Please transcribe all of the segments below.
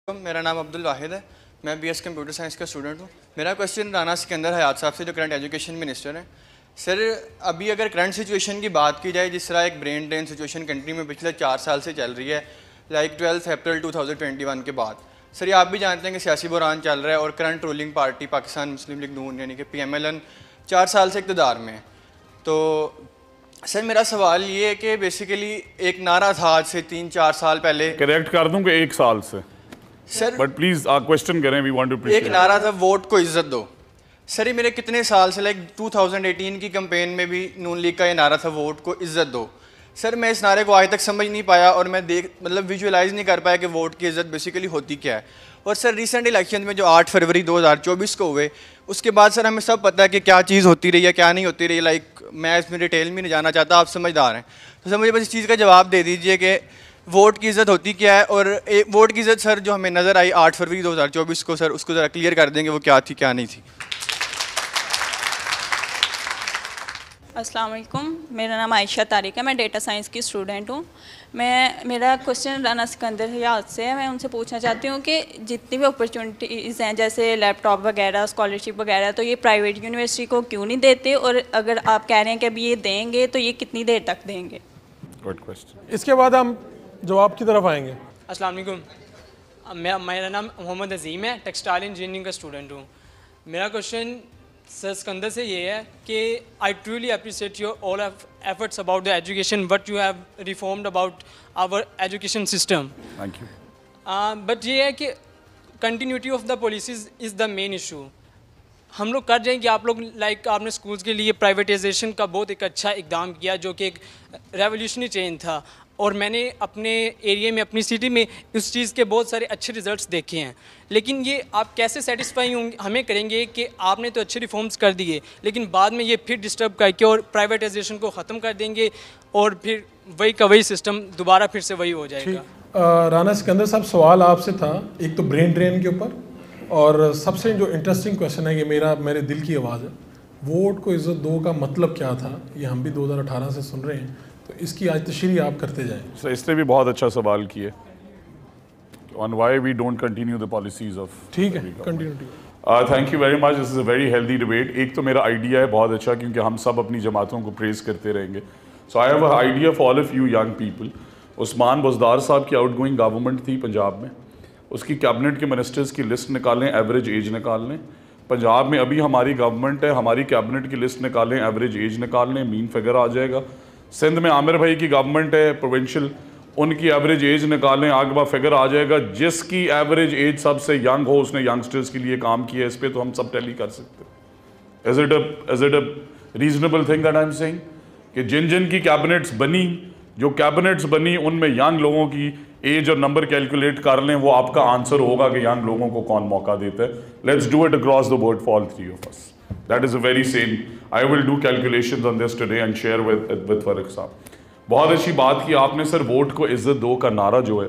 मेरा नाम अब्दुल वाहिद है। मैं बीएस कंप्यूटर साइंस का स्टूडेंट हूँ। मेरा क्वेश्चन राना सिकंदर हयात साहब से, जो करंट एजुकेशन मिनिस्टर हैं। सर, अभी अगर करंट सिचुएशन की बात की जाए, जिस तरह एक ब्रेन ड्रेन सिचुएशन कंट्री में पिछले 4 साल से चल रही है, लाइक 12 अप्रैल 2021 के बाद, सर ये आप भी जानते हैं कि सियासी बुरान चल रहा है और करंट रूलिंग पार्टी पाकिस्तान मुस्लिम लीग नून यानी कि PMLN 4 साल से इक़्तिदार में है। तो सर मेरा सवाल ये है कि बेसिकली एक नारा था आज से 3-4 साल पहले, करेक्ट कर दूं कि 1 साल से सर, बट प्लीज क्वेश्चन करें, वी वांट टू। एक नारा था वोट को इज्जत दो। सर ये मेरे कितने साल से, लाइक 2018 की कैंपेन में भी नून लीग का ये नारा था, वोट को इज्जत दो। सर मैं इस नारे को आज तक समझ नहीं पाया और मैं विजुअलाइज नहीं कर पाया कि वोट की इज्जत बेसिकली होती क्या है। और सर रिसेंट इलेक्शन में जो 8 फरवरी 2024 को हुए, उसके बाद सर हमें सब पता है कि क्या चीज़ होती रही है, क्या नहीं होती रही। लाइक मैं इसमें डिटेल में नहीं जाना चाहता, आप समझदार हैं, तो सर मुझे बस इस चीज़ का जवाब दे दीजिए कि वोट की इज़्ज़त होती क्या है। और वोट की इज़्ज़त सर जो हमें नज़र आई 8 फरवरी 2024 को, सर उसको ज़रा क्लियर कर देंगे, वो क्या थी क्या नहीं थी। अस्सलाम वालेकुम, मेरा नाम आयशा तारिक है, मैं डेटा साइंस की स्टूडेंट हूँ। मेरा क्वेश्चन राना सिकंदर हयात से है। मैं उनसे पूछना चाहती हूँ कि जितनी भी अपॉर्चुनिटीज़ हैं, जैसे लैपटॉप वगैरह, स्कॉलरशिप वगैरह, तो ये प्राइवेट यूनिवर्सिटी को क्यों नहीं देते? और अगर आप कह रहे हैं कि अभी ये देंगे तो ये कितनी देर तक देंगे? Good question. इसके बाद हम जवाब की तरफ आएंगे। अस्सलाम वालेकुम, मेरा नाम मोहम्मद अजीम है, टेक्सटाइल इंजीनियरिंग का स्टूडेंट हूँ। मेरा क्वेश्चन सर सिकंदर से ये है कि I truly appreciate your all efforts about the education, what you have reformed about our education system. Thank you. But ये है कि continuity of the policies is the main issue. हम लोग कर जाएंगे, आप लोग लाइक आपने स्कूल्स के लिए प्राइवेटाइजेशन का बहुत एक अच्छा इकदाम किया, जो कि एक रेवोल्यूशनरी चेंज था। और मैंने अपने एरिया में, अपनी सिटी में उस चीज़ के बहुत सारे अच्छे रिजल्ट्स देखे हैं। लेकिन ये आप कैसे सेटिस्फाई होंगे हमें करेंगे कि आपने तो अच्छे रिफॉर्म्स कर दिए, लेकिन बाद में ये फिर डिस्टर्ब करके और प्राइवेटाइजेशन को ख़त्म कर देंगे और फिर वही का वही सिस्टम दोबारा फिर से वही हो जाएगा। राना सिकंदर साहब, सवाल आपसे था एक तो ब्रेन ड्रेन के ऊपर, और सबसे जो इंटरेस्टिंग क्वेश्चन है, ये मेरे दिल की आवाज़ है, वोट को इज्जत दो का मतलब क्या था, ये हम भी 2018 से सुन रहे हैं, तो इसकी आज तशरीह आप करते जाएं। सर इसने भी बहुत अच्छा सवाल किया on why we don't continue the policies of. ठीक है, continuity. Thank you very much, this is a very healthy debate. एक तो मेरा आइडिया है बहुत अच्छा, क्योंकि हम सब अपनी जमातों को प्रेज़ करते रहेंगे। So I have a idea for all of you young people. Usman Buzdar साहब की आउटगोइंग गवर्नमेंट थी पंजाब में, उसकी कैबिनेट के मिनिस्टर्स की लिस्ट निकालें, एवरेज एज निकाल लें। पंजाब में अभी हमारी गवर्नमेंट है, हमारी कैबिनेट की लिस्ट निकालें, एवरेज एज निकाल लें, मीन फिगर आ जाएगा। सिंध में आमिर भाई की गवर्नमेंट है प्रोविंशियल, उनकी एवरेज एज निकालें, आगवा फिगर आ जाएगा। जिसकी एवरेज एज सबसे यंग हो, उसने यंगस्टर्स के लिए काम किया। इस पर तो हम सब टैली कर सकते हैं। Is it a reasonable thing that I am saying कि जिन जिन की कैबिनेट्स बनी, जो कैबिनेट्स बनी, उनमें यंग लोगों की एज और नंबर कैलकुलेट कर लें, वो आपका आंसर होगा कि यंग लोगों को कौन मौका देता है। Let's do it across the board for all 3 of us. That is a very same. I will do calculations on this today and share with Faruq साहब। बहुत अच्छी बात की आपने सर, वोट को इज्जत दो का नारा जो है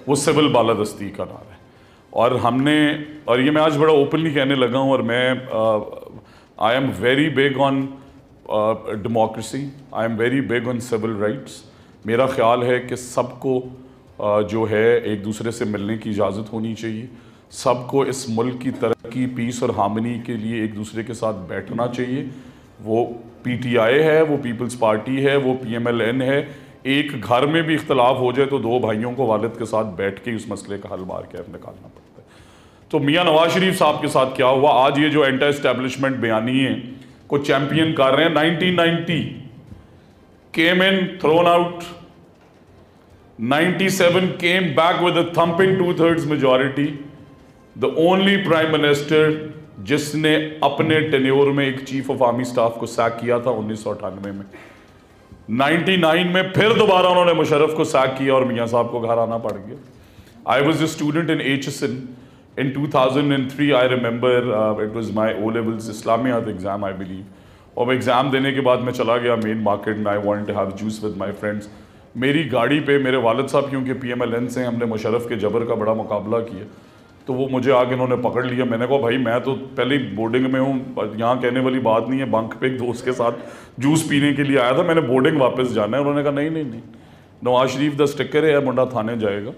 वो सिविल बालादस्ती का नारा है। और हमने, और ये मैं आज बड़ा ओपनली कहने लगा हूँ, और मैं I am very big on democracy, I am very big on civil rights. मेरा ख्याल है कि सबको जो है एक दूसरे से मिलने की इजाज़त होनी चाहिए, सबको इस मुल्क की तरक्की, पीस और हार्मनी के लिए एक दूसरे के साथ बैठना चाहिए। वो PTI है, वो पीपल्स पार्टी है, वो PMLN है। एक घर में भी इख्तलाफ हो जाए तो 2 भाइयों को वालिद के साथ बैठ के उस मसले का हल मार के निकालना पड़ता है। तो मियाँ नवाज शरीफ साहब के साथ क्या हुआ, आज ये जो एंटी एस्टेब्लिशमेंट बयानिए को चैम्पियन कर रहे हैं। 1990 came in, thrown out, 97 came back with a thumping 2/3 majority. The only prime minister जिसने अपने टेन्योर में एक चीफ ऑफ आर्मी स्टाफ को सैक किया था 1998 में। 99 में फिर दोबारा उन्होंने मुशर्रफ को सैक किया और मियाँ साहब को घर आना पड़ गया। I was a student in HSN in 2003। I remember it was my O levels Islamiat exam I believe. और एग्ज़ाम देने के बाद मैं चला गया मेन मार्केट में। I want to have juice with my friends. मेरी गाड़ी पे मेरे वालिद साहब, क्योंकि PMLN से हमने मुशर्रफ के जबर का बड़ा मुकाबला किया, तो वो मुझे आगे इन्होंने पकड़ लिया। मैंने कहा भाई मैं तो पहले ही बोर्डिंग में हूँ, यहाँ कहने वाली बात नहीं है। बंक पे एक दोस्त के साथ जूस पीने के लिए आया था, मैंने बोर्डिंग वापस जाना है। उन्होंने कहा नहीं, नवाज शरीफ दा स्टिकर है, मुंडा थाने जाएगा।